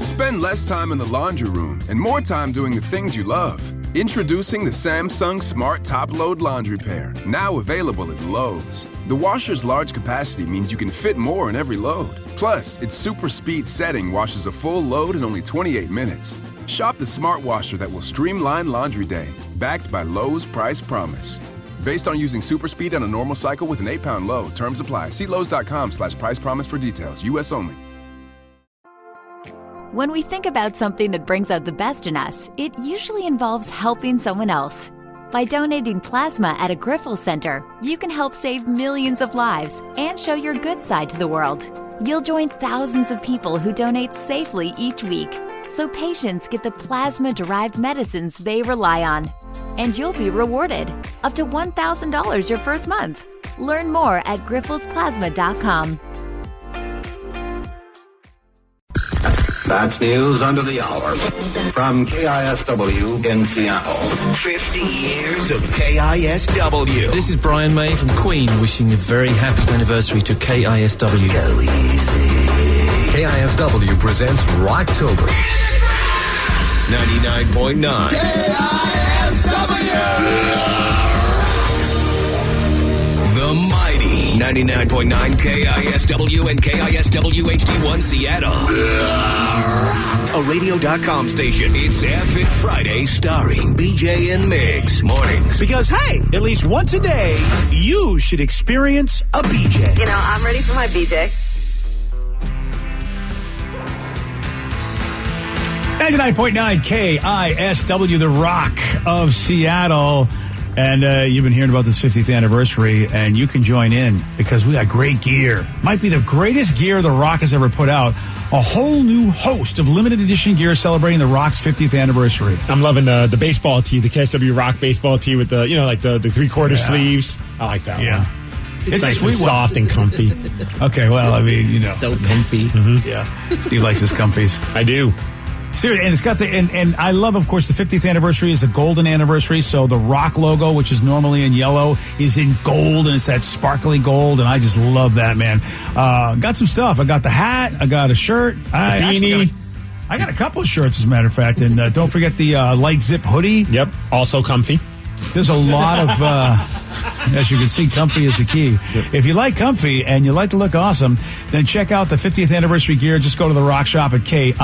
Spend less time in the laundry room and more time doing the things you love. Introducing the Samsung Smart Top Load Laundry Pair, now available at Lowe's. The washer's large capacity means you can fit more in every load. Plus, its super speed setting washes a full load in only 28 minutes. Shop the smart washer that will streamline laundry day, backed by Lowe's Price Promise. Based on using super speed on a normal cycle with an 8-pound load. Terms apply. See Lowe's.com/price promise for details. U.S. only. When we think about something that brings out the best in us, it usually involves helping someone else. By donating plasma at a Grifols Center, you can help save millions of lives and show your good side to the world. You'll join thousands of people who donate safely each week, so patients get the plasma-derived medicines they rely on. And you'll be rewarded up to $1,000 your first month. Learn more at grifolsplasma.com. That's news under the hour from KISW in Seattle. 50 years of KISW. This is Brian May from Queen, wishing a very happy anniversary to KISW. Go easy. KISW presents Rocktober. 99.9 KISW. The mighty 99.9 KISW and KISW HD1 Seattle. A radio.com station. It's F It Friday starring BJ and Migs. Mornings. Because, hey, at least once a day, you should experience a BJ. You know, I'm ready for my BJ. 99.9 KISW, the Rock of Seattle. And you've been hearing about this 50th anniversary, and you can join in because we got great gear. Might be the greatest gear the Rock has ever put out. A whole new host of limited edition gear celebrating the Rock's 50th anniversary. I'm loving the baseball tee, the KSW Rock baseball tee with the, like the 3/4 sleeves. I like that one. It's nice and soft and comfy. Okay, well, I mean, So comfy. Mm-hmm. Yeah. Steve likes his comfies. I do. Seriously, and it's got and I love, of course, the 50th anniversary is a golden anniversary, so the Rock logo, which is normally in yellow, is in gold, and it's that sparkly gold, and I just love that, man. Got some stuff. I got the hat. I got a shirt. A beanie. I got a couple of shirts, as a matter of fact, and don't forget the light zip hoodie. Yep, also comfy. There's a lot of, as you can see, comfy is the key. Yep. If you like comfy and you like to look awesome, then check out the 50th anniversary gear. Just go to the Rock Shop at KISW.com.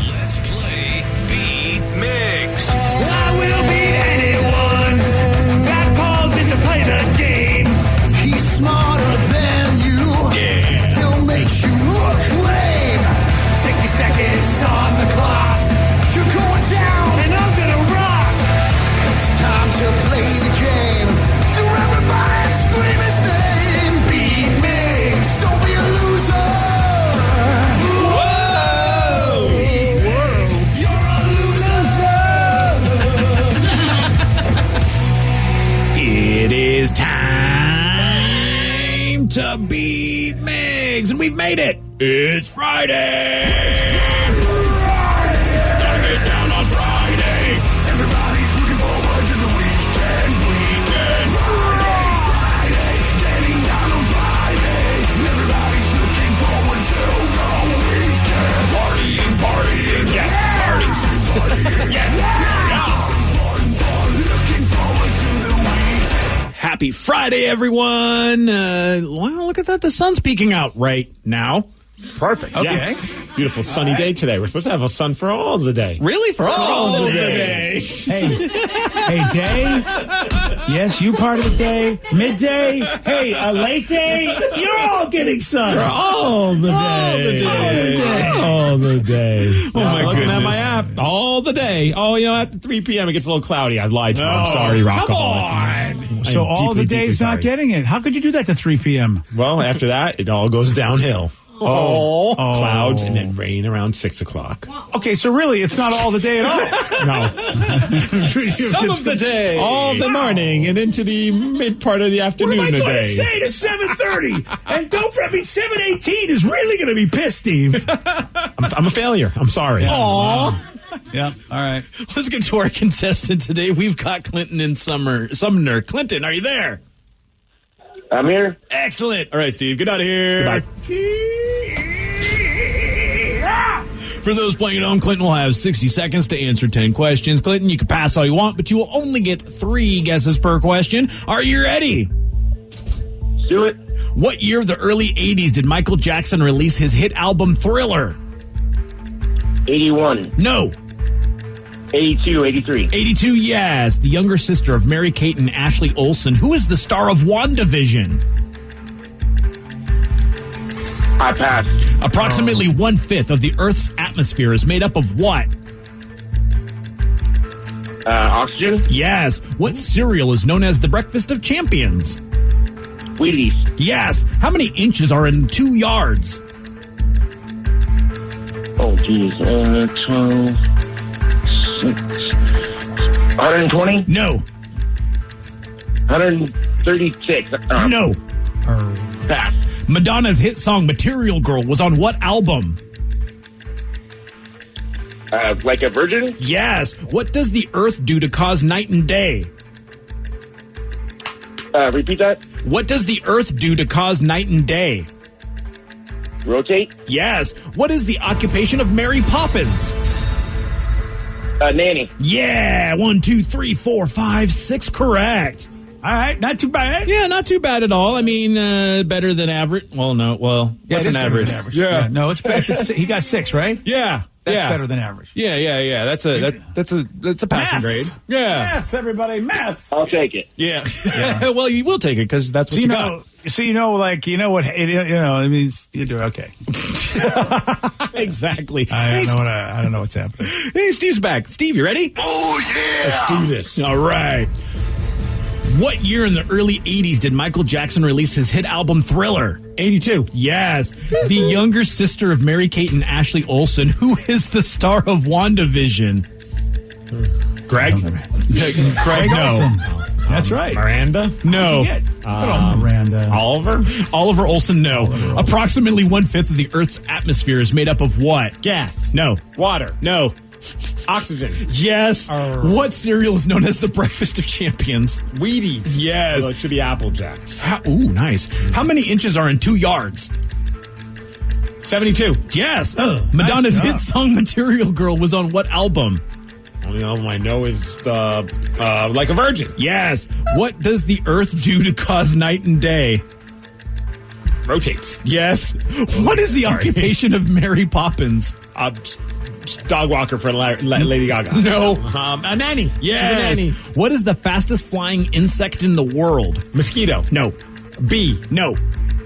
Let's play Beat Migs. I will beat anyone that calls in to play the game. He's smarter than you. Yeah. He'll make you look lame. 60 seconds on the clock. You're going down and I'm gonna rock. It's time to play the game. So everybody scream his name. Beat Migs, don't be a loser. Whoa! Beat Migs, you're a loser. It is time to beat Migs, and we've made it. It's Friday. Happy Friday, everyone. Well, look at that. The sun's peeking out right now. Perfect. Okay. Yeah. Beautiful sunny day today. We're supposed to have a sun for all of the day. Really? For all of the day? Hey, day. Yes, you part of the day. Midday. Hey, a late day. You're all getting sun. All the day. All the day. Oh, my looking goodness. at my app all the day. Oh, at 3 p.m. it gets a little cloudy. I lied to you. I'm sorry, Rockaholics. Come on. So all the days not getting it. How could you do that to 3 p.m.? Well, after that, it all goes downhill. Oh. Clouds and then rain around 6 o'clock. Okay, so really, it's not all the day at all. No. Some of the day. All the morning and into the mid part of the afternoon What am I going to today. say to 7:30? And don't forget, 7:18 is really going to be pissed, Steve. I'm a failure. I'm sorry. Aw. Yeah, all right. Let's get to our contestant today. We've got Clinton in Sumner. Clinton, are you there? I'm here. Excellent. All right, Steve, get out of here. Goodbye. For those playing at home, Clinton will have 60 seconds to answer 10 questions. Clinton, you can pass all you want, but you will only get 3 guesses per question. Are you ready? Do it. What year of the early 80s did Michael Jackson release his hit album Thriller? 81. No. 82, 83. 82, yes. The younger sister of Mary-Kate and Ashley Olsen. Who is the star of WandaVision? I pass. Approximately 1/5 of the Earth's atmosphere is made up of what? Oxygen? Yes. What cereal is known as the breakfast of champions? Wheaties. Yes. How many inches are in 2 yards? Oh, geez. 12. 120? No. 136. No. Pass. Madonna's hit song Material Girl was on what album? Like a virgin? Yes. What does the Earth do to cause night and day? Repeat that? What does the Earth do to cause night and day? Rotate? Yes. What is the occupation of Mary Poppins? Nanny. Yeah. 1, 2, 3, 4, 5, 6. Correct. All right, not too bad. Yeah, not too bad at all. I mean, better than average. Well, no. Well, Yeah, what's it is an better average? than average. Yeah. No, it's better. He got 6, right? Yeah. That's yeah. better than average. Yeah. That's a passing grade. Yeah. Maths, everybody, maths. I'll take it. Yeah. Well, you will take it because that's what you got. So you know what? It means you do okay. Exactly. I don't know what's happening. Hey, Steve's back. Steve, you ready? Oh, yeah. Let's do this. All right. What year in the early 80s did Michael Jackson release his hit album Thriller? 82. Yes. The younger sister of Mary-Kate and Ashley Olsen. Who is the star of WandaVision? Greg? Craig? No. That's right. Miranda? No. Miranda. Oliver Olsen, no. Approximately 1/5 of the Earth's atmosphere is made up of what? Gas. No. Water. No. Oxygen. Yes. What cereal is known as the breakfast of champions? Wheaties. Yes. Well, it should be Apple Jacks. Ooh, nice. How many inches are in 2 yards? 72. Yes. Madonna's hit song Material Girl was on what album? Only album I know is Like a Virgin. Yes. What does the Earth do to cause night and day? Rotates. Yes. What is the occupation of Mary Poppins? Dog walker for Lady Gaga. No. A nanny. Yes. She's a nanny. What is the fastest flying insect in the world? Mosquito. No. Bee. No.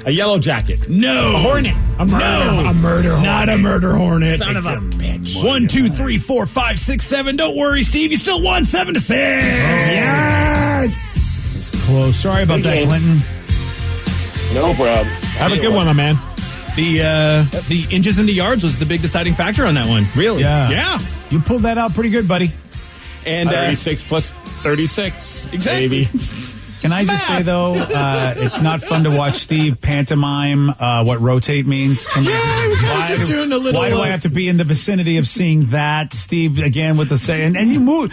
A yellow jacket. No. A hornet. A murder hornet. Not a murder hornet. Son of a bitch. 1, 2, 3, 4, 5, 6, 7. Don't worry, Steve. You still won 7-6. Yes. It's close. Sorry about that, Clinton. No problem. Have a good one, my man. The inches into yards was the big deciding factor on that one. Really? Yeah. You pulled that out pretty good, buddy. And 36 plus 36. Exactly. Baby. Can I just say, though, it's not fun to watch Steve pantomime what rotate means. just doing a little. Why do I have to be in the vicinity of seeing that, Steve, again with the say? And you move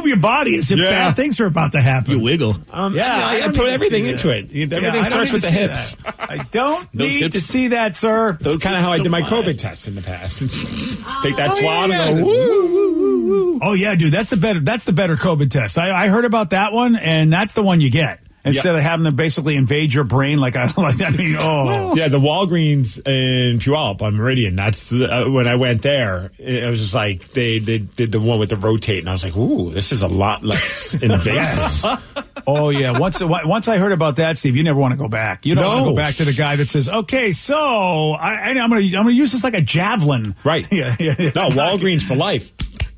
your body as if bad things are about to happen. You wiggle. I put everything into it. Everything starts with the hips. I don't need to see that, sir. That's kind of how I did my COVID test in the past. Take that swab and go, woo, woo, woo, woo. Oh, yeah, dude, that's the better COVID test. I heard about that one, and that's the one you get. Instead of having them basically invade your brain, yeah, the Walgreens in Puyallup on Meridian. That's when I went there. It was just like they did the one with the rotate, and I was like, "Ooh, this is a lot less invasive." Oh yeah. Once I heard about that, Steve, you never want to go back. You don't want to go back to the guy that says, "Okay, so I'm going to use this like a javelin." Right. Yeah. No, Walgreens for life.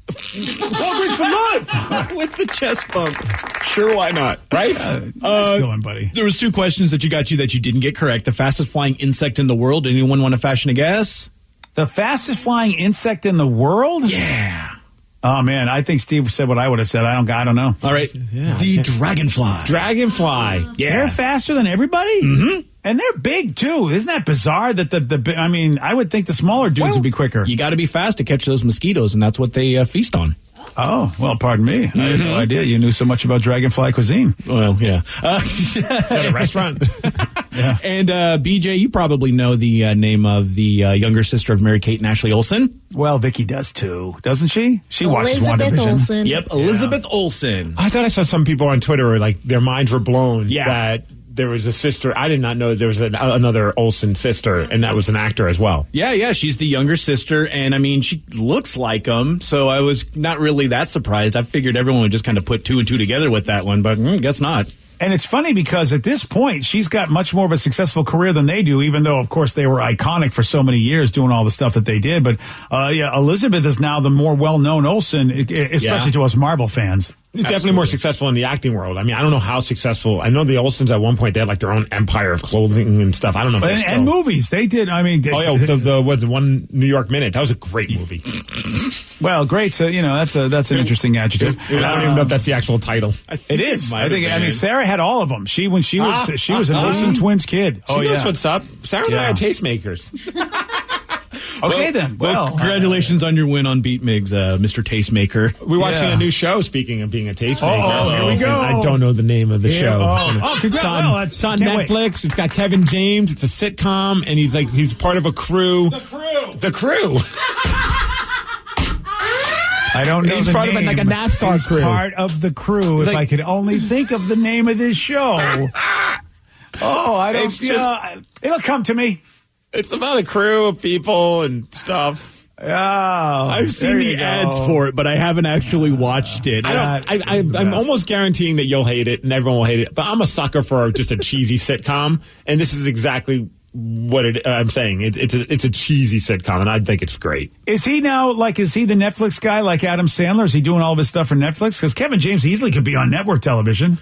Walgreens for life with the chest bump. Sure, why not? Right? Nice going, buddy. There was 2 questions that you didn't get correct. The fastest flying insect in the world. Anyone want to fashion a guess? The fastest flying insect in the world? Yeah. Oh man, I think Steve said what I would have said. I don't know. All right. The dragonfly. Dragonfly. Yeah. They're faster than everybody? Mm-hmm. And they're big, too. Isn't that bizarre that I would think the smaller dudes would be quicker. You got to be fast to catch those mosquitoes, and that's what they feast on. Oh, well, pardon me. Mm-hmm. I had no idea you knew so much about dragonfly cuisine. Well, yeah. Is that a restaurant? And BJ, you probably know the name of the younger sister of Mary Kate and Ashley Olsen. Well, Vicky does too, doesn't she? She watches WandaVision. Olsen. Yep, Elizabeth Olsen. I thought I saw some people on Twitter where, like, their minds were blown that there was a sister. I did not know there was another Olsen sister, and that was an actor as well. Yeah, she's the younger sister, and I mean, she looks like him, so I was not really that surprised. I figured everyone would just kind of put two and two together with that one, but guess not. And it's funny because at this point, she's got much more of a successful career than they do, even though, of course, they were iconic for so many years doing all the stuff that they did. But, Elizabeth is now the more well-known Olsen, especially to us Marvel fans. It's definitely more successful in the acting world. I mean, I don't know how successful. I know the Olsens at one point, they had like their own empire of clothing and stuff. I don't know if and movies. They did. I mean, the One New York Minute. That was a great movie. Well, great. So, that's an interesting adjective. I don't even know if that's the actual title. It is. I mean, Sarah had all of them. When she was an Olsen twins kid. She knows what's up. Sarah and I are tastemakers. Okay, then. Well, congratulations on your win on Beat Migs, Mr. Tastemaker. We're watching a new show, speaking of being a tastemaker. Oh, here we go. I don't know the name of the show. Congrats. It's on Netflix. Wait. It's got Kevin James. It's a sitcom, and he's part of a crew. The crew. I don't know. He's part of a NASCAR crew. Part of the crew. If I could only think of the name of this show. I don't. It'll come to me. It's about a crew of people and stuff. Oh, I've seen the ads for it, but I haven't actually watched it. I'm almost guaranteeing that you'll hate it and everyone will hate it. But I'm a sucker for just a cheesy sitcom, and this is exactly what I'm saying. It's a cheesy sitcom, and I think it's great. Is he now is he the Netflix guy like Adam Sandler? Is he doing all of his stuff for Netflix? Because Kevin James easily could be on network television.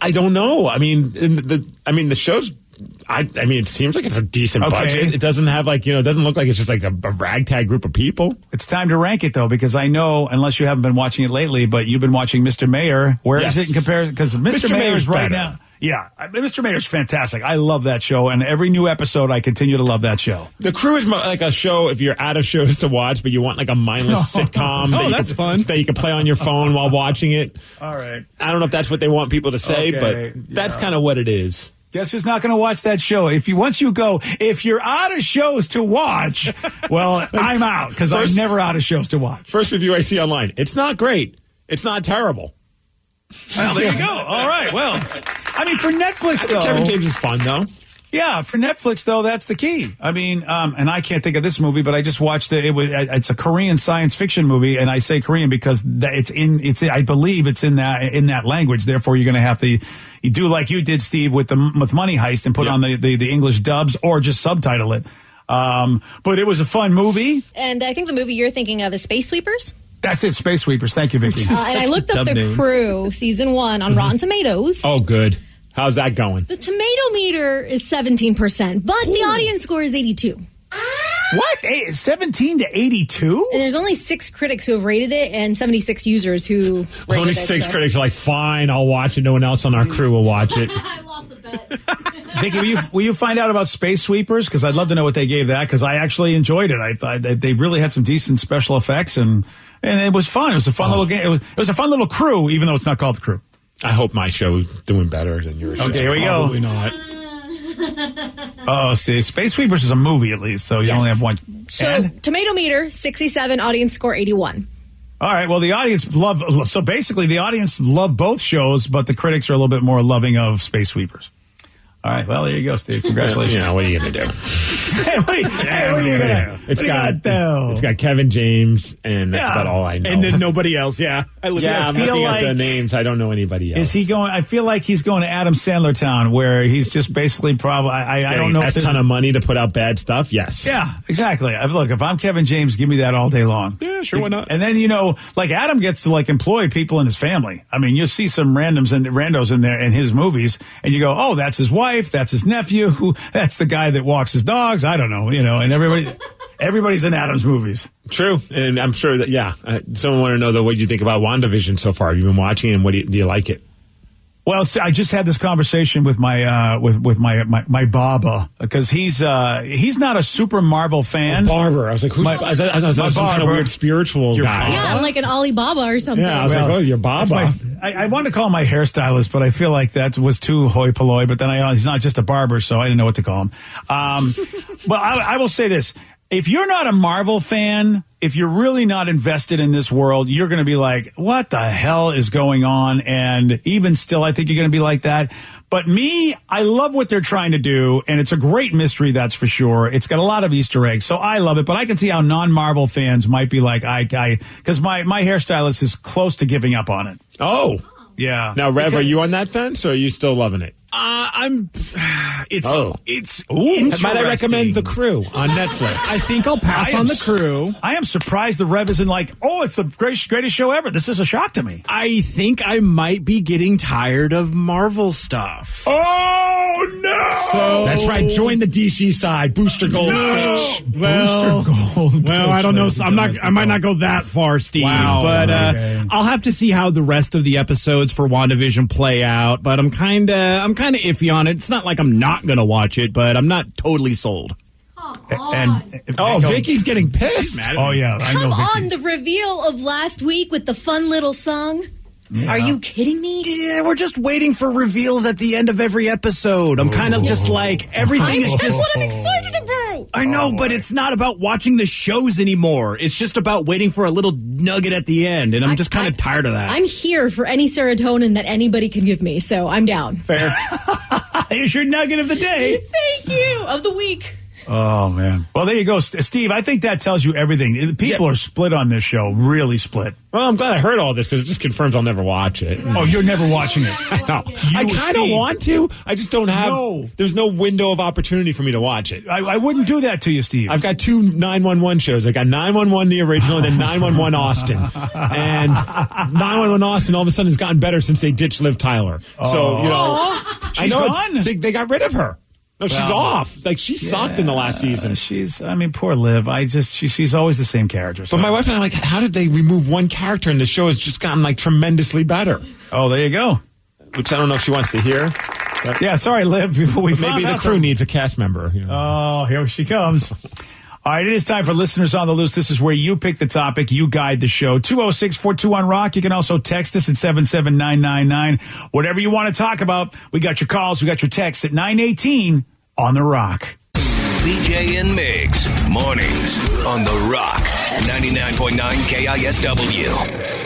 I don't know. I mean, the show's. I mean, it seems like it's a decent budget. It doesn't have it doesn't look like it's just like a ragtag group of people. It's time to rank it though, because I know, unless you haven't been watching it lately, but you've been watching Mr. Mayor. Where is it in comparison? Because Mr. Mayor's right now. Yeah, Mr. Mayor's fantastic. I love that show, and every new episode, I continue to love that show. The Crew is like a show if you're out of shows to watch, but you want like a mindless sitcom. That's fun. That you can play on your phone while watching it. All right. I don't know if that's what they want people to say, but that's kind of what it is. Guess who's not going to watch that show? If you're out of shows to watch, well, I'm out because I'm never out of shows to watch. First review I see online. It's not great. It's not terrible. Well, there you go. All right. Well, I mean, for Netflix, though. Kevin James is fun, though. Yeah, for Netflix, though, that's the key. I mean, and I can't think of this movie, but I just watched it. It's a Korean science fiction movie, and I say Korean because I believe it's in that language. Therefore, you're going to have to you do like you did, Steve, with Money Heist and put on the English dubs or just subtitle it. But it was a fun movie. And I think the movie you're thinking of is Space Sweepers. That's it, Space Sweepers. Thank you, Vicky. And I looked up The Crew, season 1 on Rotten Tomatoes. Oh, good. How's that going? The tomato meter is 17%, but the audience score is 82. What? 17 to 82? And there's only 6 critics who have rated it and 76 users who rated only it. 6 critics are like, fine, I'll watch it. No one else on our crew will watch it. I lost the bet. Vicky, will you find out about Space Sweepers? Because I'd love to know what they gave that, because I actually enjoyed it. I thought they really had some decent special effects, and it was fun. It was a fun little game. It was a fun little crew, even though it's not called The Crew. I hope my show is doing better than yours. Okay, here we go. Probably not. Oh, Steve, Space Sweepers is a movie at least, so you only have one. So, tomato meter, 67, audience score, 81. All right, well, the audience loved both shows, but the critics are a little bit more loving of Space Sweepers. All right, well, there you go, Steve. Congratulations. What are you going to do? what are you going to do? It's got Kevin James, and that's about all I know. And then nobody else, I'm looking at the names. I don't know anybody else. Is he going? I feel like he's going to Adam Sandler town, where he's just basically probably, I don't know. A ton of money to put out bad stuff, yes. Yeah, exactly. Look, if I'm Kevin James, give me that all day long. Yeah, sure, why not? And then, like Adam gets to employ people in his family. I mean, you'll see some randos in there in his movies, and you go, oh, that's his wife, that's his nephew, that's the guy that walks his dogs. I don't know, and everybody's in Adam's movies. True, and I'm sure that, someone want to know, though, what you think about WandaVision so far. Have you been watching, and do you like it? Well, see, I just had this conversation with my my Baba because he's not a super Marvel fan. Barber. I was like, who's? I was some kind of weird spiritual guy. Yeah, like an Alibaba or something. Yeah, I was like, oh, you're Baba. I wanted to call him my hairstylist, but I feel like that was too hoi polloi. But then he's not just a barber, so I didn't know what to call him. Well, I will say this. If you're not a Marvel fan, if you're really not invested in this world, you're going to be like, what the hell is going on? And even still, I think you're going to be like that. But me, I love what they're trying to do, and it's a great mystery, that's for sure. It's got a lot of Easter eggs, so I love it. But I can see how non-Marvel fans might be like, because my hairstylist is close to giving up on it. Oh. Yeah. Now, Rev, are you on that fence, or are you still loving it? It's Might I recommend The Crew on Netflix? I think I'll pass on The Crew. I am surprised the Rev isn't like, oh, it's the greatest show ever. This is a shock to me. I think I might be getting tired of Marvel stuff. Oh, no! So, that's right. Join the DC side. Booster Gold, bitch. Well, Booster Gold. Well, I don't know. I might not go that far, Steve. Wow, but okay. I'll have to see how the rest of the episodes for WandaVision play out. But I'm kind of iffy on it. It's not like I'm not going to watch it, but I'm not totally sold. Vicky's getting pissed. Oh, yeah. I know. Come on, the reveal of last week with the fun little song. Yeah. Are you kidding me? Yeah, we're just waiting for reveals at the end of every episode. I'm kind of just like, everything is just... That's what I'm excited about. I know, but it's not about watching the shows anymore. It's just about waiting for a little nugget at the end, and I'm just kind of tired of that. I'm here for any serotonin that anybody can give me, so I'm down. Fair. Here's your nugget of the day. Thank you. Of the week. Oh, man. Well, there you go. Steve, I think that tells you everything. People are split on this show, really split. Well, I'm glad I heard all this because it just confirms I'll never watch it. Oh, you're never watching it. No. I kind of want to. I just don't have... No. There's no window of opportunity for me to watch it. I wouldn't do that to you, Steve. I've got 2 911 shows. I got 911 the original and then 911 Austin. And 911 Austin all of a sudden has gotten better since they ditched Liv Tyler. So, you know... She's gone? They got rid of her. No, she's off. Like, she sucked in the last season. Poor Liv. She's always the same character. So. But my wife and I are like, how did they remove one character and the show has just gotten, like, tremendously better? Oh, there you go. Which I don't know if she wants to hear. But yeah, sorry, Liv. Maybe the crew needs a cast member. You know. Oh, here she comes. All right, it is time for Listeners on the Loose. This is where you pick the topic, you guide the show. 206-421-ROCK. You can also text us at 77999. Whatever you want to talk about, we got your calls, we got your texts at 918 on The Rock. BJ and Migs, mornings on The Rock, 99.9 KISW.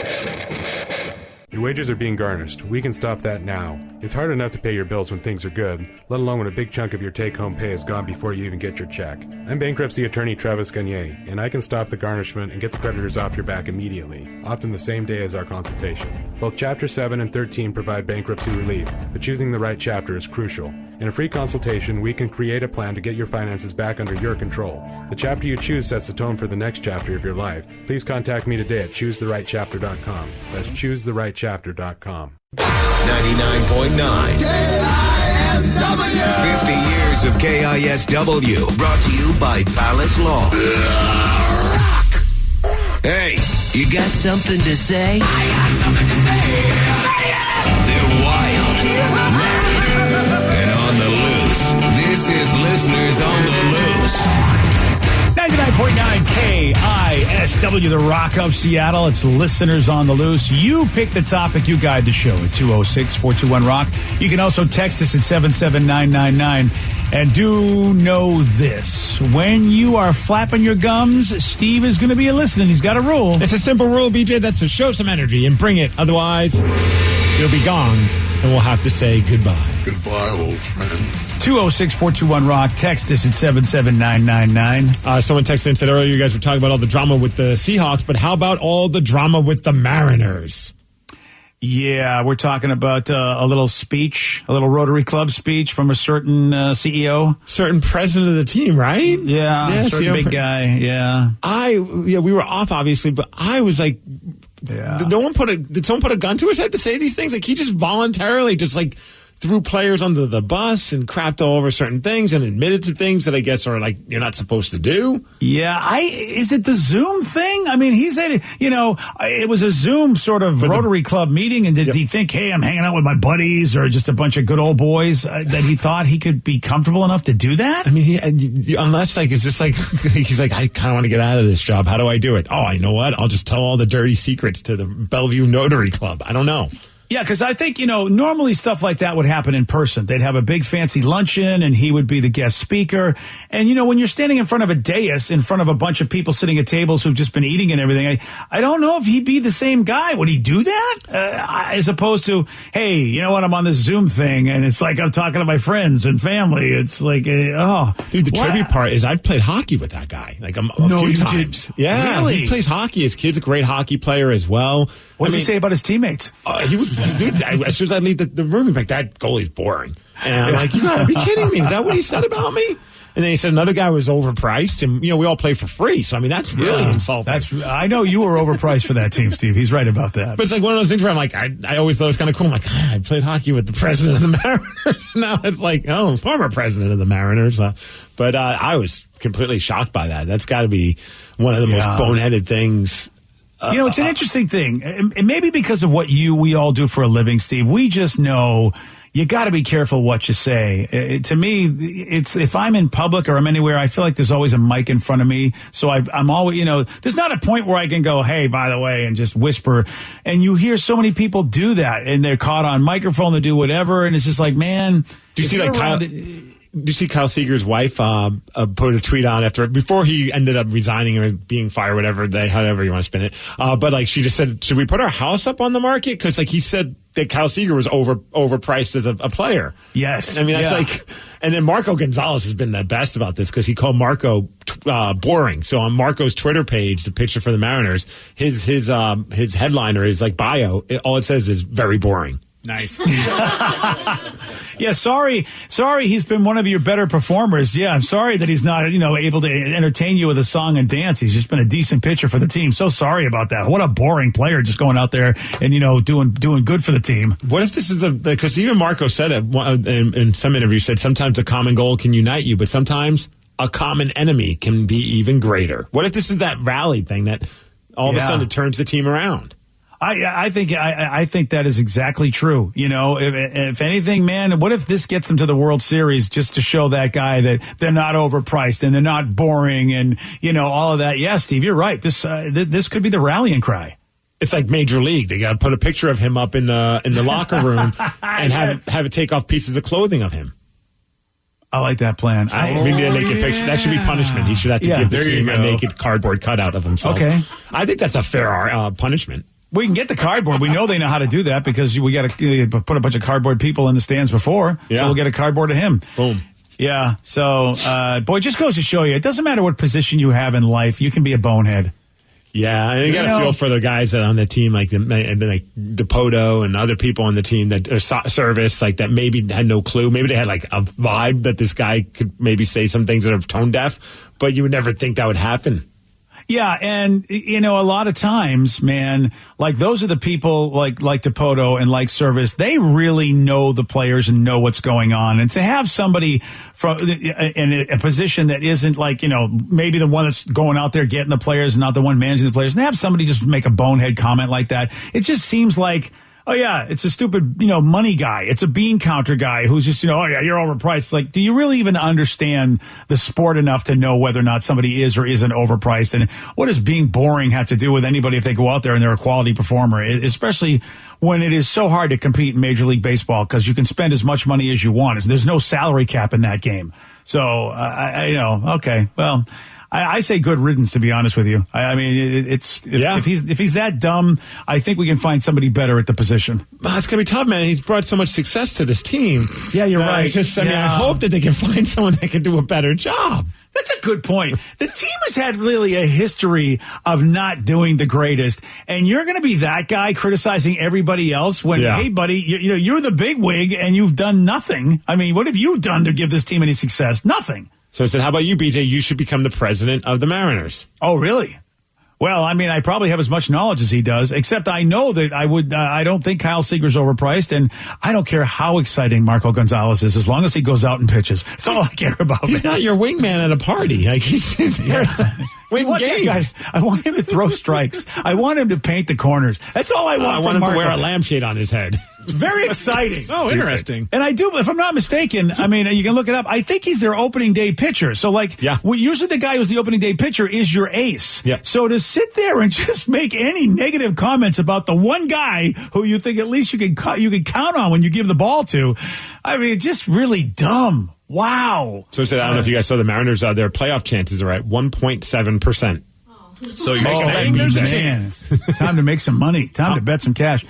Your wages are being garnished. We can stop that now. It's hard enough to pay your bills when things are good, let alone when a big chunk of your take-home pay is gone before you even get your check. I'm bankruptcy attorney Travis Gagne, and I can stop the garnishment and get the creditors off your back immediately, often the same day as our consultation. Both Chapter 7 and 13 provide bankruptcy relief, but choosing the right chapter is crucial. In a free consultation, we can create a plan to get your finances back under your control. The chapter you choose sets the tone for the next chapter of your life. Please contact me today at choosetherightchapter.com. That's choosetherightchapter.com. 99.9 KISW. 50 years of KISW. Brought to you by Palace Law. Hey, you got something to say? I got something to say. They're wild, rugged, and on the loose. This is Listeners on the Loose. 99.9 KISW, The Rock of Seattle. It's Listeners on the Loose. You pick the topic, you guide the show at 206-421-ROCK. You can also text us at 77999. And do know this. When you are flapping your gums, Steve is going to be listening. He's got a rule. It's a simple rule, BJ. That's to show some energy and bring it. Otherwise, you'll be gonged, and we'll have to say goodbye. Goodbye, old friend. 206-421-ROCK. Text us at 77999. Someone texted and said earlier you guys were talking about all the drama with the Seahawks, but how about all the drama with the Mariners? Yeah, we're talking about a little speech, a little Rotary Club speech from a certain CEO. Certain president of the team, right? Yeah, certain big guy, yeah. We were off, obviously, but I was like, yeah. Did someone put a gun to his head to say these things? Like, he just voluntarily just, like, threw players under the bus and crapped all over certain things and admitted to things that I guess are like you're not supposed to do. Yeah, is it the Zoom thing? I mean, he said, it was a Zoom sort of Rotary Club meeting, and did he think, hey, I'm hanging out with my buddies or just a bunch of good old boys, that he thought he could be comfortable enough to do that? I mean, unless like it's just like he's like, I kind of want to get out of this job. How do I do it? Oh, I know what? I'll just tell all the dirty secrets to the Bellevue Rotary Club. I don't know. Yeah, because I think, normally stuff like that would happen in person. They'd have a big fancy luncheon and he would be the guest speaker. And, when you're standing in front of a dais, in front of a bunch of people sitting at tables who've just been eating and everything, I don't know if he'd be the same guy. Would he do that? As opposed to, hey, you know what? I'm on this Zoom thing and it's like I'm talking to my friends and family. It's like, Dude, the trivia part is I've played hockey with that guy like a few times. Did? Yeah, really? He plays hockey. His kid's a great hockey player as well. What does he say about his teammates? He would, dude, as soon as I leave the room, he'd be like, that goalie's boring. And I'm like, you gotta be kidding me. Is that what he said about me? And then he said another guy was overpriced, and we all play for free. So I mean, that's really insulting. I know you were overpriced for that team, Steve. He's right about that. But it's like one of those things where I'm like, I always thought it was kind of cool. I'm like, I played hockey with the president of the Mariners. Now it's like, former president of the Mariners. But I was completely shocked by that. That's got to be one of the most boneheaded things. It's an interesting thing. And maybe because of what we all do for a living, Steve, we just know you got to be careful what you say. To me, it's if I'm in public or I'm anywhere, I feel like there's always a mic in front of me. So I'm always, there's not a point where I can go, hey, by the way, and just whisper. And you hear so many people do that, and they're caught on microphone to do whatever. And it's just like, man. Do you see like Kyle? Do you see Kyle Seager's wife put a tweet on before he ended up resigning or being fired, however you want to spin it. But like she just said, should we put our house up on the market? Because like he said that Kyle Seager was overpriced as a player. Yes, I mean that's like. And then Marco Gonzalez has been the best about this because he called Marco boring. So on Marco's Twitter page, the picture for the Mariners, his headliner, his like bio, all it says is very boring. Nice. Yeah, sorry he's been one of your better performers. Yeah, I'm sorry that he's not, able to entertain you with a song and dance. He's just been a decent pitcher for the team. So sorry about that. What a boring player just going out there and, doing good for the team. What if this is because even Marco said it in some interview, said sometimes a common goal can unite you, but sometimes a common enemy can be even greater. What if this is that rally thing that all of a sudden it turns the team around? I think that is exactly true. If anything, man, what if this gets them to the World Series just to show that guy that they're not overpriced and they're not boring and, all of that. Yeah, Steve, you're right. This could be the rallying cry. It's like Major League. They got to put a picture of him up in the locker room and have it take off pieces of clothing of him. I like that plan. Maybe a naked picture. That should be punishment. He should have to give the team a naked cardboard cutout of himself. Okay. I think that's a fair punishment. We can get the cardboard. We know they know how to do that because we got to put a bunch of cardboard people in the stands before. Yeah. So we'll get a cardboard of him. Boom. Yeah. So, boy, it just goes to show you, it doesn't matter what position you have in life. You can be a bonehead. Yeah, and you got to feel for the guys that on the team, like DePoto and other people on the team that are service, like that maybe had no clue. Maybe they had like a vibe that this guy could maybe say some things that are tone deaf, but you would never think that would happen. Yeah, and, a lot of times, man, like those are the people like DePoto and like Service, they really know the players and know what's going on. And to have somebody from in a position that isn't like, maybe the one that's going out there getting the players and not the one managing the players, and have somebody just make a bonehead comment like that, it just seems like, oh, yeah, it's a stupid, money guy. It's a bean counter guy who's just, oh, yeah, you're overpriced. Like, do you really even understand the sport enough to know whether or not somebody is or isn't overpriced? And what does being boring have to do with anybody if they go out there and they're a quality performer, especially when it is so hard to compete in Major League Baseball because you can spend as much money as you want. There's no salary cap in that game. So, okay, well, I say good riddance, to be honest with you. I mean, if he's that dumb, I think we can find somebody better at the position. Well, it's gonna be tough, man. He's brought so much success to this team. Yeah, you're right. I hope that they can find someone that can do a better job. That's a good point. The team has had really a history of not doing the greatest, and you're going to be that guy criticizing everybody else when, hey, buddy, you're the big wig and you've done nothing. I mean, what have you done to give this team any success? Nothing. So I said, how about you, BJ? You should become the president of the Mariners. Oh, really? Well, I mean, I probably have as much knowledge as he does, except I know that I don't think Kyle Seager's overpriced, and I don't care how exciting Marco Gonzalez is, as long as he goes out and pitches. That's all I care about. He's not your wingman at a party. Like, he's there. Guys, I want him to throw strikes. I want him to paint the corners. That's all I want. I want him to wear a lampshade on his head. It's very exciting. Oh, interesting. And I do, if I'm not mistaken, I mean, you can look it up. I think he's their opening day pitcher. So, usually the guy who's the opening day pitcher is your ace. Yeah. So to sit there and just make any negative comments about the one guy who you think at least you can count on when you give the ball to, I mean, just really dumb. Wow. So I said, I don't know if you guys saw the Mariners, their playoff chances are at 1.7%. So you're saying there's a chance. Time to make some money. Time to bet some cash.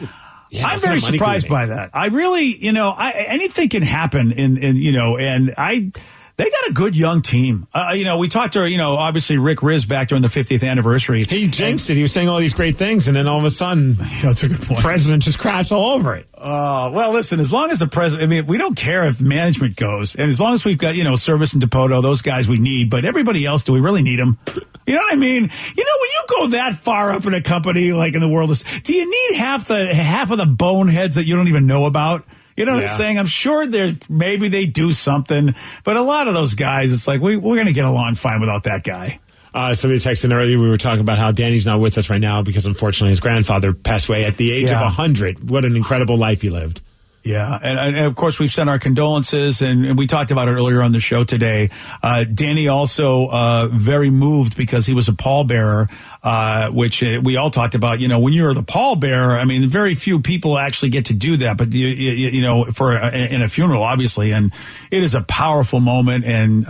Yeah, I'm very surprised by that. I really, anything can happen they got a good young team. We talked to, obviously Rick Riz back during the 50th anniversary. He jinxed it. He was saying all these great things, and then all of a sudden, that's a good point. President just crashed all over it. Well, listen, as long as the president, I mean, we don't care if management goes, and as long as we've got, Service and DePoto, those guys we need, but everybody else, do we really need them? You know what I mean? When you go that far up in a company, like in the world, do you need half of the boneheads that you don't even know about? You know what I'm saying? I'm sure maybe they do something, but a lot of those guys, it's like, we're going to get along fine without that guy. Somebody texted in earlier, we were talking about how Danny's not with us right now because unfortunately his grandfather passed away at the age of 100. What an incredible life he lived. Yeah, and of course we've sent our condolences, and we talked about it earlier on the show today. Danny also very moved because he was a pallbearer, which we all talked about. When you're the pallbearer, I mean, very few people actually get to do that, but in a funeral, obviously, and it is a powerful moment. And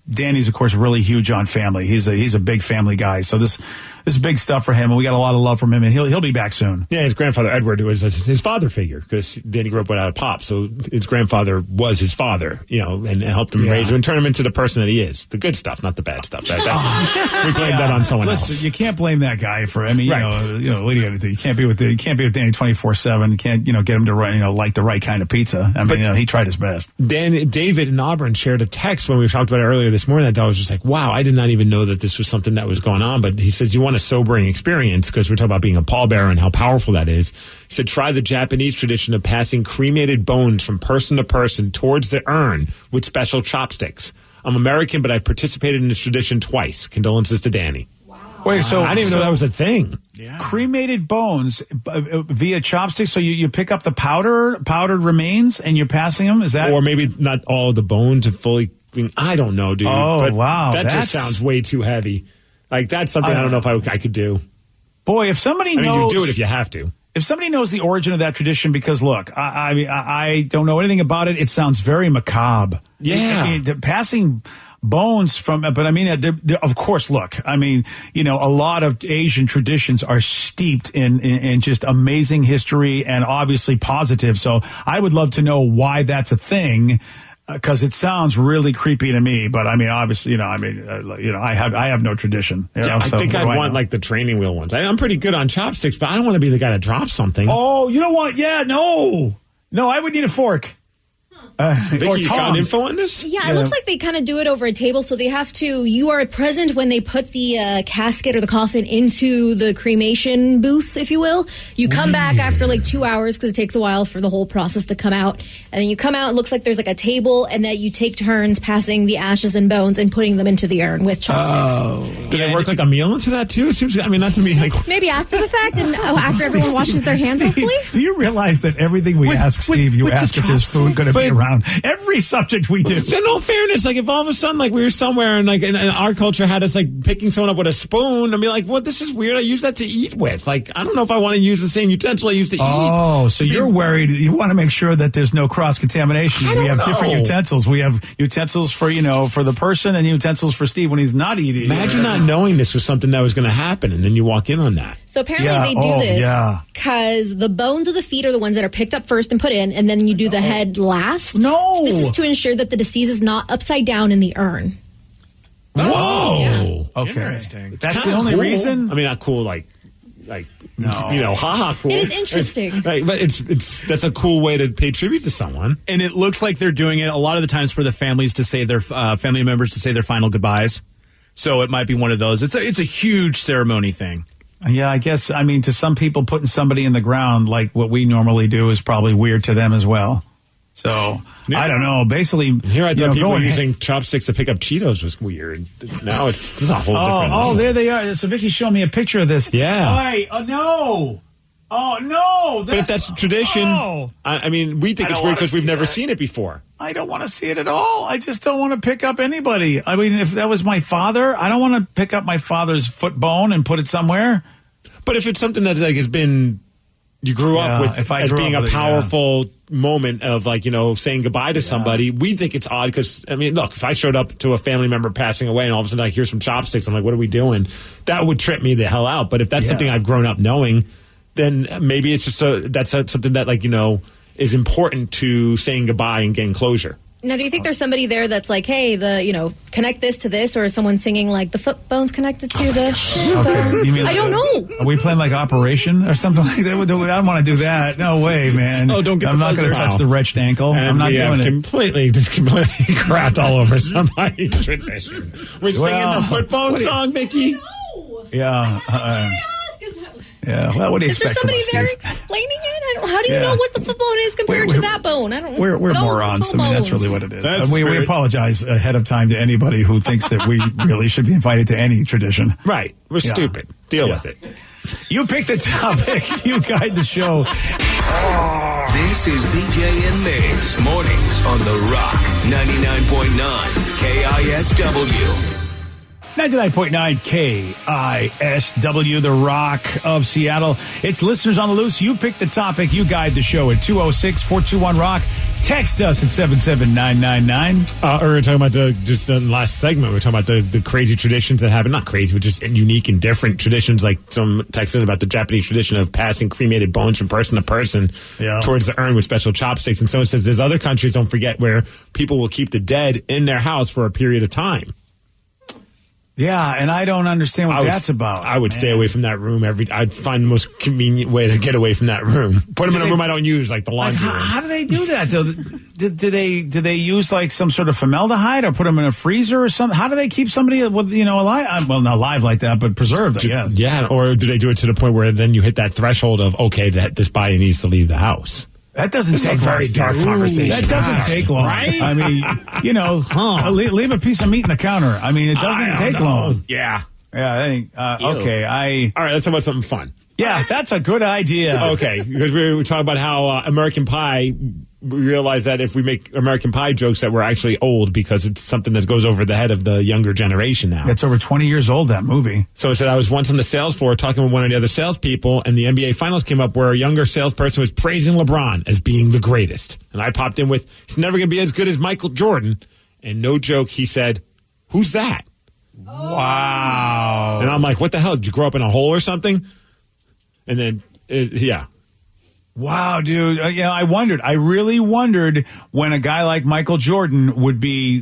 Danny's of course really huge on family. He's a big family guy, so this is big stuff for him, and we got a lot of love from him, and he'll be back soon. Yeah, his grandfather Edward was his father figure because Danny grew up without a pop, so his grandfather was his father, and helped him raise him and turn him into the person that he is. The good stuff, not the bad stuff. We blame that on someone else. You can't blame that guy for. I mean, what are you going to do? You can't be with Danny 24/7. You can't get him to like the right kind of pizza. I mean, he tried his best. David in Auburn shared a text when we talked about it earlier this morning that I was just like, wow, I did not even know that this was something that was going on. But he said, you want a sobering experience, because we're talking about being a pallbearer and how powerful that is. He said, try the Japanese tradition of passing cremated bones from person to person towards the urn with special chopsticks. I'm American, but I participated in this tradition twice. Condolences to Danny. Wait, so I didn't even know that was a thing. Yeah. Cremated bones via chopsticks. So you pick up the powdered remains and you're passing them. Is that, or maybe not all the bones to fully? I don't know, dude. Oh, but wow, that just sounds way too heavy. Like that's something I don't know if I could do. Boy, if somebody knows, you do it if you have to. If somebody knows the origin of that tradition, because look, I don't know anything about it. It sounds very macabre. Yeah, passing bones from, but I mean, of course, look, I mean, a lot of Asian traditions are steeped in just amazing history and obviously positive. So I would love to know why that's a thing. Because it sounds really creepy to me, but I mean, obviously, I have no tradition. I think I'd want like the training wheel ones. I'm pretty good on chopsticks, but I don't want to be the guy that drops something. Oh, you know what? Yeah, no, I would need a fork. Vicky, you found info on this? Yeah, it looks like they kind of do it over a table, so they have to, you are present when they put the casket or the coffin into the cremation booth, if you will. You come back after like 2 hours, because it takes a while for the whole process to come out. And then you come out, it looks like there's like a table, and that you take turns passing the ashes and bones and putting them into the urn with chopsticks. Do they work like a meal into that too? It seems, not to me like... Maybe after the fact, and after everyone washes their hands, Steve, hopefully? Do you realize that everything we ask Steve, you ask if there's food going to be around? Every subject we do. In all fairness, like if all of a sudden like we were somewhere and like and our culture had us like picking someone up with a spoon, I'd be like, well, this is weird. I use that to eat with. Like, I don't know if I want to use the same utensil I used to eat. Oh, so you're worried. You want to make sure that there's no cross-contamination. We have different utensils. We have utensils for, for the person and utensils for Steve when he's not eating. Imagine not knowing this was something that was going to happen and then you walk in on that. So apparently they do this because the bones of the feet are the ones that are picked up first and put in, and then you do the head last. No. So this is to ensure that the deceased is not upside down in the urn. Whoa. Yeah. Okay. Interesting. That's the only reason? I mean, not cool like no. haha cool. It is interesting. But that's a cool way to pay tribute to someone. And it looks like they're doing it a lot of the times for the families to say their family members to say their final goodbyes. So it might be one of those. It's a huge ceremony thing. Yeah, I guess, I mean, to some people, putting somebody in the ground like what we normally do is probably weird to them as well. So, I don't know. Basically, here I thought people using chopsticks to pick up Cheetos was weird. Now it's a whole different Oh, there they are. So Vicky's showing me a picture of this. Yeah. No. Oh, no. But if that's tradition, I mean, we think it's weird because we've never seen it before. I don't want to see it at all. I just don't want to pick up anybody. I mean, if that was my father, I don't want to pick up my father's foot bone and put it somewhere. But if it's something that like has been, you grew up with as being a powerful moment of like, you know, saying goodbye to somebody, we think it's odd because, I mean, look, if I showed up to a family member passing away and all of a sudden I hear some chopsticks, I'm like, what are we doing? That would trip me the hell out. But if that's something I've grown up knowing, then maybe it's just something that, like, you know, is important to saying goodbye and getting closure. Now, do you think there's somebody there that's like, hey, connect this to this, or is someone singing like the foot bone's connected to the shin bone? You mean I don't know. Are we playing like Operation or something like that? I don't want to do that. No way, man. Oh, don't get I'm not going to touch the wretched ankle. And I'm not doing it. Completely crapped all over somebody's tradition. We're singing the foot bone song, Mickey. Yeah. Yeah. Well, what do you Is there expect somebody from us, there Steve? explaining it? How do you know what the foot bone is compared to that bone? I don't. We're morons. I mean, that's really what it is. We apologize ahead of time to anybody who thinks that we really should be invited to any tradition. Right. We're stupid. Deal with it. You pick the topic. You guide the show. This is BJ and Migs, mornings on The Rock, 99.9 KISW. 99.9 KISW, The Rock of Seattle. It's Listeners on the Loose. You pick the topic. You guide the show at 206-421-ROCK. Text us at 77999. We were talking about the last segment. We were talking about the crazy traditions that happen. Not crazy, but just unique and different traditions. Like some texted about the Japanese tradition of passing cremated bones from person to person towards the urn with special chopsticks. And someone says there's other countries, don't forget, where people will keep the dead in their house for a period of time. Yeah, and I don't understand what that's about. I would stay away from that room. I'd find the most convenient way to get away from that room. Put them in a room I don't use, like the laundry room. How do they do that? Do they use like some sort of formaldehyde or put them in a freezer or something? How do they keep somebody alive? Well, not alive like that, but preserved, I guess. Yeah, or do they do it to the point where then you hit that threshold of, okay, that this body needs to leave the house? That doesn't take a very dark conversation. That doesn't take long. Right? I mean, leave a piece of meat in the counter. I mean, it doesn't take long. Yeah. Yeah, I think, okay. All right, let's talk about something fun. Yeah, that's a good idea. Okay, because we were talking about how American Pie, we realized that if we make American Pie jokes that we're actually old because it's something that goes over the head of the younger generation now. It's over 20 years old, that movie. So it said I was once on the sales floor talking with one of the other salespeople, and the NBA Finals came up where a younger salesperson was praising LeBron as being the greatest. And I popped in with, he's never going to be as good as Michael Jordan. And no joke, he said, who's that? Wow. And I'm like, what the hell? Did you grow up in a hole or something? And then, Wow, dude. I really wondered when a guy like Michael Jordan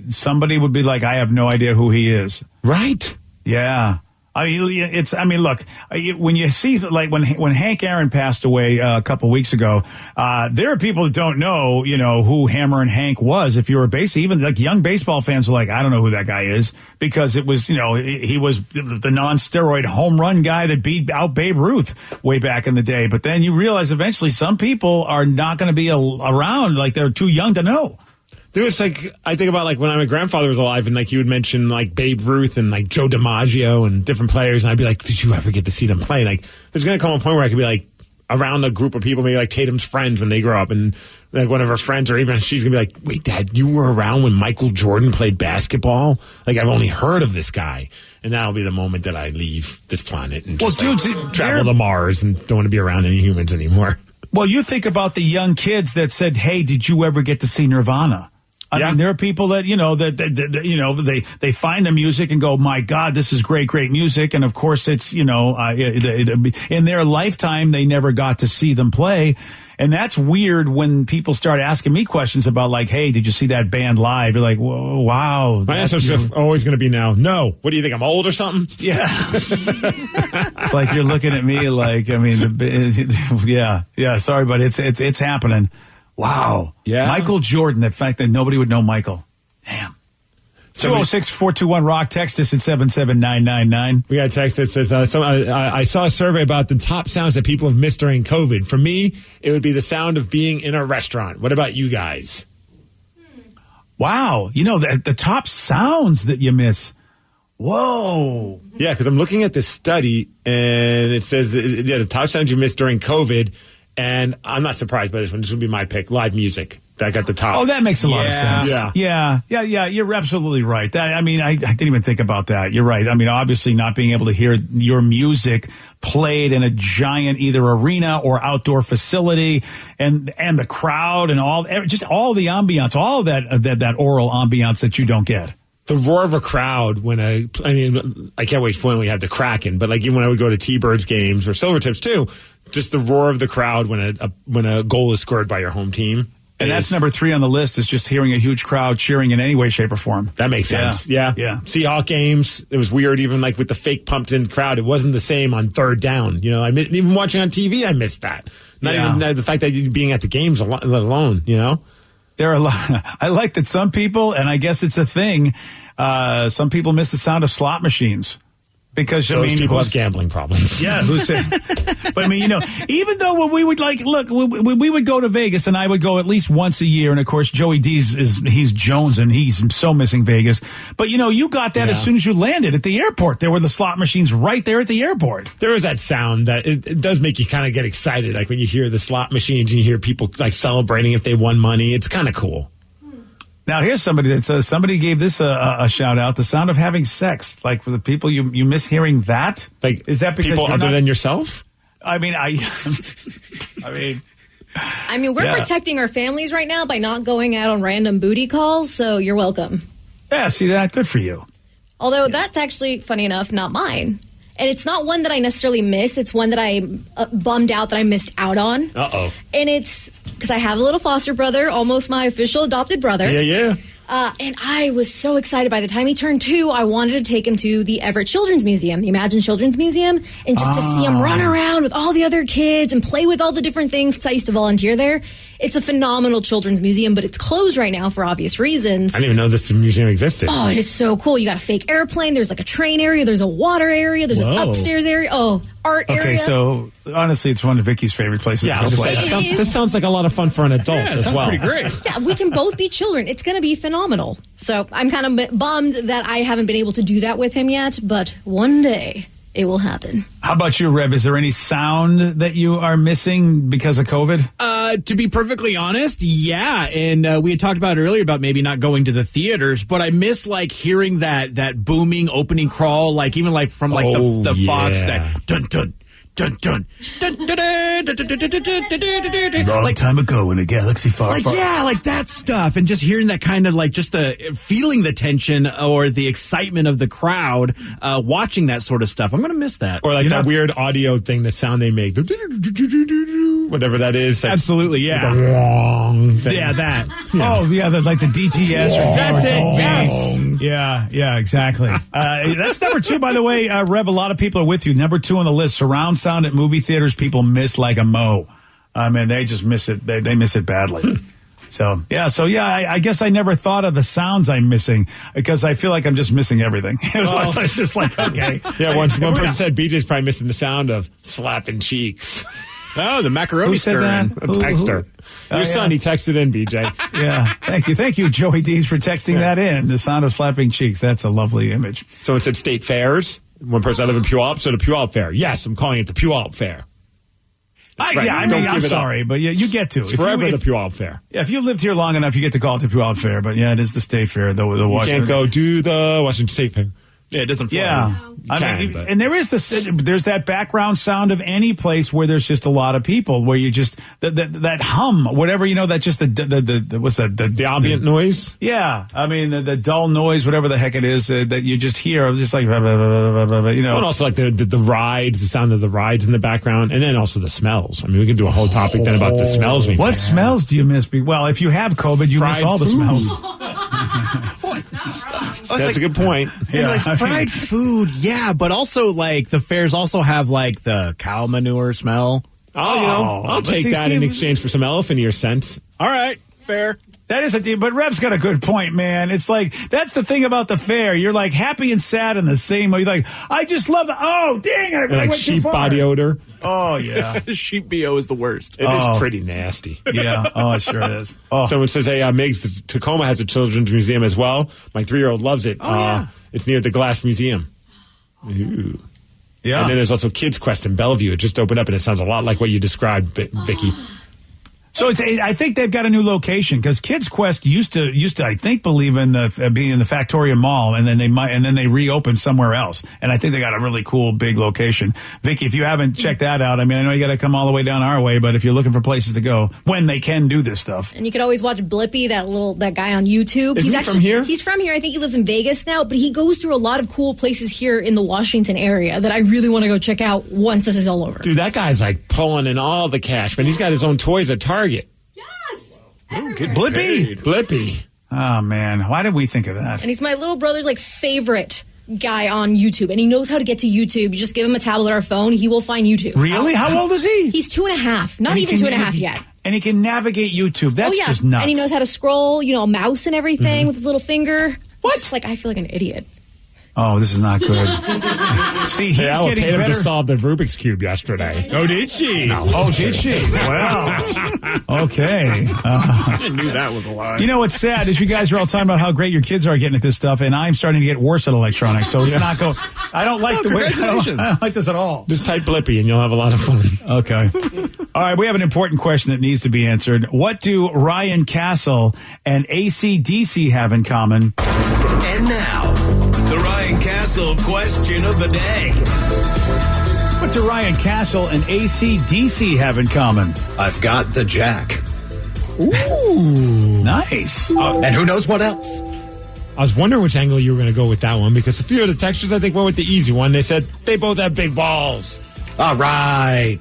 somebody would be like, I have no idea who he is. Right. Yeah. Look, when you see, like, when Hank Aaron passed away a couple weeks ago, there are people that don't know, who Hammer and Hank was. If you were even like young baseball fans were like, I don't know who that guy is, because it was, he was the non-steroid home run guy that beat out Babe Ruth way back in the day. But then you realize eventually some people are not going to be around, like they're too young to know. There was like, I think about like when my grandfather was alive and like you would mention like Babe Ruth and like Joe DiMaggio and different players. And I'd be like, did you ever get to see them play? Like there's going to come a point where I could be like around a group of people, maybe like Tatum's friends when they grow up, and like one of her friends or even she's going to be like, wait, Dad, you were around when Michael Jordan played basketball? Like I've only heard of this guy. And that'll be the moment that I leave this planet and just travel to Mars and don't want to be around any humans anymore. Well, you think about the young kids that said, hey, did you ever get to see Nirvana? I mean, there are people that, they find the music and go, my God, this is great, great music. And of course it's, in their lifetime, they never got to see them play. And that's weird when people start asking me questions about like, hey, did you see that band live? You're like, whoa, wow. My answer is always going to be now. No. What do you think? I'm old or something? Yeah. It's like you're looking at me like, I mean, yeah. Sorry, but it's happening. Wow. Yeah. Michael Jordan, the fact that nobody would know Michael. Damn. 206-421-ROCK. Text us at 77999. We got a text that says, I saw a survey about the top sounds that people have missed during COVID. For me, it would be the sound of being in a restaurant. What about you guys? Wow. The top sounds that you miss. Whoa. Yeah, because I'm looking at this study, and it says that, the top sounds you missed during COVID, and I'm not surprised by this one. This would be my pick, live music. That got the top. Oh, that makes a lot of sense. Yeah. Yeah. You're absolutely right. I didn't even think about that. You're right. I mean, obviously not being able to hear your music played in a giant either arena or outdoor facility and the crowd and all the ambiance, all that oral ambiance that you don't get. The roar of a crowd I can't wait for when we have the Kraken, but like even when I would go to T-Birds games or Silvertips too, just the roar of the crowd when a goal is scored by your home team. And that's number 3 on the list, is just hearing a huge crowd cheering in any way, shape, or form. That makes sense. Yeah. Seahawks games, it was weird, even like with the fake pumped in crowd. It wasn't the same on third down. Even watching on TV, I missed that. Not even the fact that you being at the games let alone, There are a lot. I like that some people, and I guess it's a thing, some people miss the sound of slot machines. Because those people have gambling problems. Yeah, but I mean, even though when we would when we would go to Vegas, and I would go at least once a year, and of course Joey D's he's Jones, and he's so missing Vegas. But you got that as soon as you landed at the airport. There were the slot machines right there at the airport. There is that sound that it does make you kind of get excited, like when you hear the slot machines and you hear people like celebrating if they won money. It's kind of cool. Now, here's somebody that says, somebody gave this a shout out, the sound of having sex. Like, for the people, you miss hearing that? Like, is that because people other than yourself? I mean, we're protecting our families right now by not going out on random booty calls, so you're welcome. Yeah, see that? Good for you. Although that's actually, funny enough, not mine. And it's not one that I necessarily miss. It's one that I bummed out that I missed out on. Uh-oh. And it's because I have a little foster brother, almost my official adopted brother. Yeah. And I was so excited. By the time he turned 2, I wanted to take him to the Everett Children's Museum, the Imagine Children's Museum, and just to see him run around with all the other kids and play with all the different things, because I used to volunteer there. It's a phenomenal children's museum, but it's closed right now for obvious reasons. I didn't even know this museum existed. Oh, it is so cool. You got a fake airplane. There's like a train area. There's a water area. There's an upstairs area. Oh, art area. Okay, so honestly, it's one of Vicky's favorite places to go play. This sounds like a lot of fun for an adult as well. Pretty great. Yeah, we can both be children. It's going to be phenomenal. So I'm kind of bummed that I haven't been able to do that with him yet, but one day it will happen. How about you, Rev? Is there any sound that you are missing because of COVID? To be perfectly honest, yeah. And we had talked about it earlier about maybe not going to the theaters, but I miss like hearing that booming opening crawl, like even like from like the Fox, that dun dun. Dun dun dun dun dun dun dun dun. Long time ago in a galaxy far, like like that stuff, and just hearing that kind of like just feeling the tension or the excitement of the crowd watching that sort of stuff. I'm gonna miss that. Or like that weird audio thing, the sound they make, whatever that is. Like, absolutely, yeah. Like the wrong thing. Yeah, that. Yeah. Oh, yeah, like the DTS. That's it. Yes. Yeah, exactly. That's number 2, by the way. Rev, a lot of people are with you. Number 2 on the list, surround sound at movie theaters. People miss like a mo. I mean, they just miss it. They miss it badly. So I guess I never thought of the sounds I'm missing, because I feel like I'm just missing everything. It's just like, okay. Yeah, one person said BJ's probably missing the sound of slapping cheeks. Oh, the macaroni Who said that? Texter. Your son, he texted in, BJ. Yeah. Thank you, Joey Dees, for texting that in. The sound of slapping cheeks. That's a lovely image. Someone said state fairs. One person, I live in Puyallup, so the Puyallup Fair. Yes, I'm calling it the Puyallup Fair. I'm sorry, but yeah, you get to. It's forever the Puyallup Fair. Yeah, if you lived here long enough, you get to call it the Puyallup Fair. But yeah, it is the state fair. The you Washington. can't go to the Washington State Fair. Yeah, it doesn't fly. Yeah. And there is there's that background sound of any place where there's just a lot of people, where you just that hum, whatever, that just the what's that, the ambient noise. Yeah, I mean the dull noise, whatever the heck it is that you just hear, just like and also like the rides, the sound of the rides in the background, and then also the smells. I mean, we can do a whole topic then about the smells. What smells do you miss? Well, if you have COVID, you miss all the smells. That's a good point. Yeah, like fried food, yeah, but also like the fairs also have like the cow manure smell. I'll take that in exchange for some elephant ear scents. All right, fair. That is but Rev's got a good point, man. It's like, that's the thing about the fair. You're like happy and sad in the same way. You're like, I just love oh, dang it. I Like went too sheep far. body odor. Oh, yeah. Sheep BO is the worst. It is pretty nasty. Yeah. Oh, it sure is. Oh. Someone says, hey, Migs, Tacoma has a children's museum as well. My 3-year-old loves it. Yeah. It's near the Glass Museum. Ooh. Yeah. And then there's also Kids Quest in Bellevue. It just opened up, and it sounds a lot like what you described, Vicky. So I think they've got a new location because Kids Quest used to I think believe in the being in the Factoria Mall, and then they reopened somewhere else, and I think they got a really cool big location. Vicky, if you haven't checked that out, I mean, I know you got to come all the way down our way, but if you're looking for places to go when they can do this stuff, and you could always watch Blippy, that guy on YouTube. He's from here? He's from here. I think he lives in Vegas now, but he goes through a lot of cool places here in the Washington area that I really want to go check out once this is all over. Dude, that guy's like pulling in all the cash, man. He's got his own toys at Target. Blippy. Oh, man. Why did we think of that? And he's my little brother's favorite guy on YouTube, and he knows how to get to YouTube. You just give him a tablet or a phone, he will find YouTube. Really? How old is he? He's 2.5. Not even 2.5 yet. And he can navigate YouTube. That's just nuts. And he knows how to scroll, a mouse and everything with his little finger. What? Just I feel like an idiot. Oh, this is not good. See, he's getting Tatum better. just solved the Rubik's Cube yesterday. Oh, did she? No. Oh, did she? Well, okay. I knew that was a lie. You know what's sad is you guys are all talking about how great your kids are getting at this stuff, and I'm starting to get worse at electronics. So it's not going. I don't like the way. I don't like this at all. Just type Blippy and you'll have a lot of fun. Okay. All right, we have an important question that needs to be answered. What do Ryan Castle and AC/DC have in common? And now, the Ryan Castle question of the day. What do Ryan Castle and AC/DC have in common? I've got the jack. Ooh, nice. And who knows what else? I was wondering which angle you were going to go with that one, because a few of the textures, I think, went with the easy one. They said they both have big balls. All right.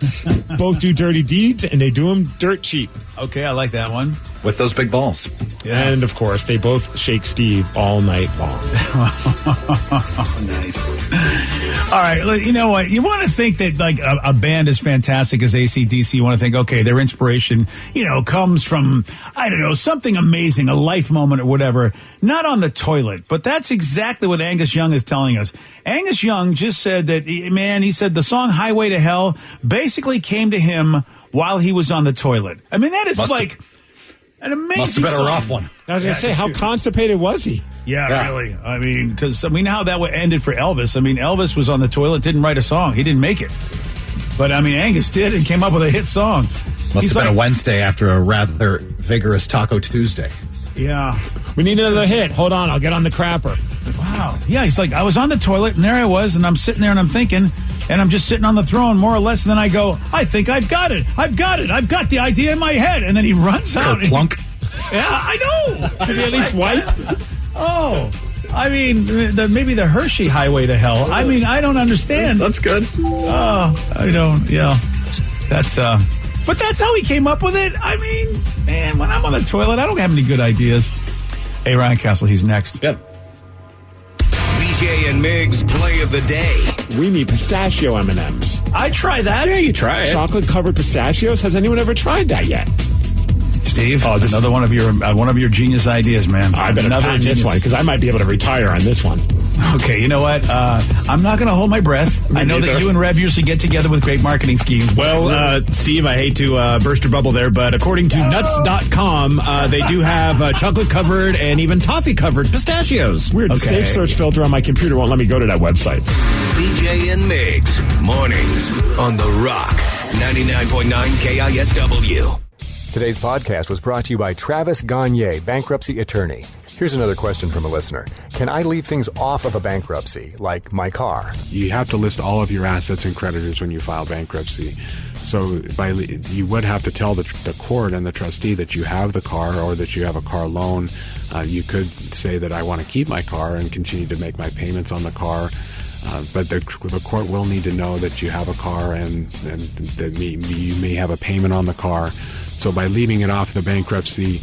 Both do dirty deeds, and they do them dirt cheap. Okay, I like that one. With those big balls. Yeah. And, of course, they both shake Steve all night long. Nice. All right, you know what? You want to think that a band as fantastic as AC/DC, you want to think, okay, their inspiration, comes from, I don't know, something amazing, a life moment or whatever. Not on the toilet, but that's exactly what Angus Young is telling us. Angus Young just said that, he said the song Highway to Hell basically came to him while he was on the toilet. I mean, that is an amazing Must have been song. a rough one. I was going to say, how constipated was he? Yeah, really. I mean, because, how that ended for Elvis. I mean, Elvis was on the toilet, didn't write a song. He didn't make it. But, Angus did and came up with a hit song. Must have been a Wednesday after a rather vigorous Taco Tuesday. Yeah. We need another hit. Hold on, I'll get on the crapper. Wow. Yeah, he's like, I was on the toilet, and there I was, and I'm sitting there, and I'm thinking, and I'm just sitting on the throne, more or less, and then I go, I think I've got it. I've got the idea in my head. And then he runs out. Plunk. Yeah, I know. Did he at least wipe? Oh, maybe the Hershey Highway to Hell. I don't understand. That's good. Oh, I don't. Yeah, that's. But that's how he came up with it. Man, when I'm on the toilet, I don't have any good ideas. Hey, Ryan Castle, he's next. Yep. BJ and Migs play of the day. We need pistachio M&Ms. I try that. Yeah, you try it. Chocolate-covered pistachios? Has anyone ever tried that yet? Steve, another one of your genius ideas, man. I better patent this one, because I might be able to retire on this one. Okay, you know what? I'm not going to hold my breath. I know that you and Rev usually get together with great marketing schemes. Well, Steve, I hate to burst your bubble there, but according to nuts.com, they do have chocolate-covered and even toffee-covered pistachios. Weird. The safe search filter on my computer won't let me go to that website. BJ and Migs, mornings on The Rock, 99.9 KISW. Today's podcast was brought to you by Travis Gagne, bankruptcy attorney. Here's another question from a listener. Can I leave things off of a bankruptcy, like my car? You have to list all of your assets and creditors when you file bankruptcy. So you would have to tell the court and the trustee that you have the car or that you have a car loan. You could say that I want to keep my car and continue to make my payments on the car. But the court will need to know that you have a car and that you may have a payment on the car. So by leaving it off the bankruptcy,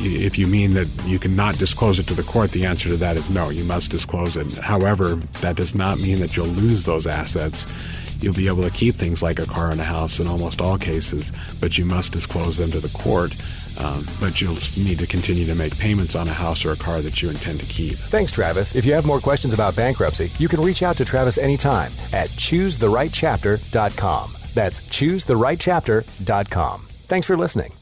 if you mean that you cannot disclose it to the court, the answer to that is no, you must disclose it. However, that does not mean that you'll lose those assets. You'll be able to keep things like a car and a house in almost all cases, but you must disclose them to the court. But you'll need to continue to make payments on a house or a car that you intend to keep. Thanks, Travis. If you have more questions about bankruptcy, you can reach out to Travis anytime at choosetherightchapter.com. That's choosetherightchapter.com. Thanks for listening.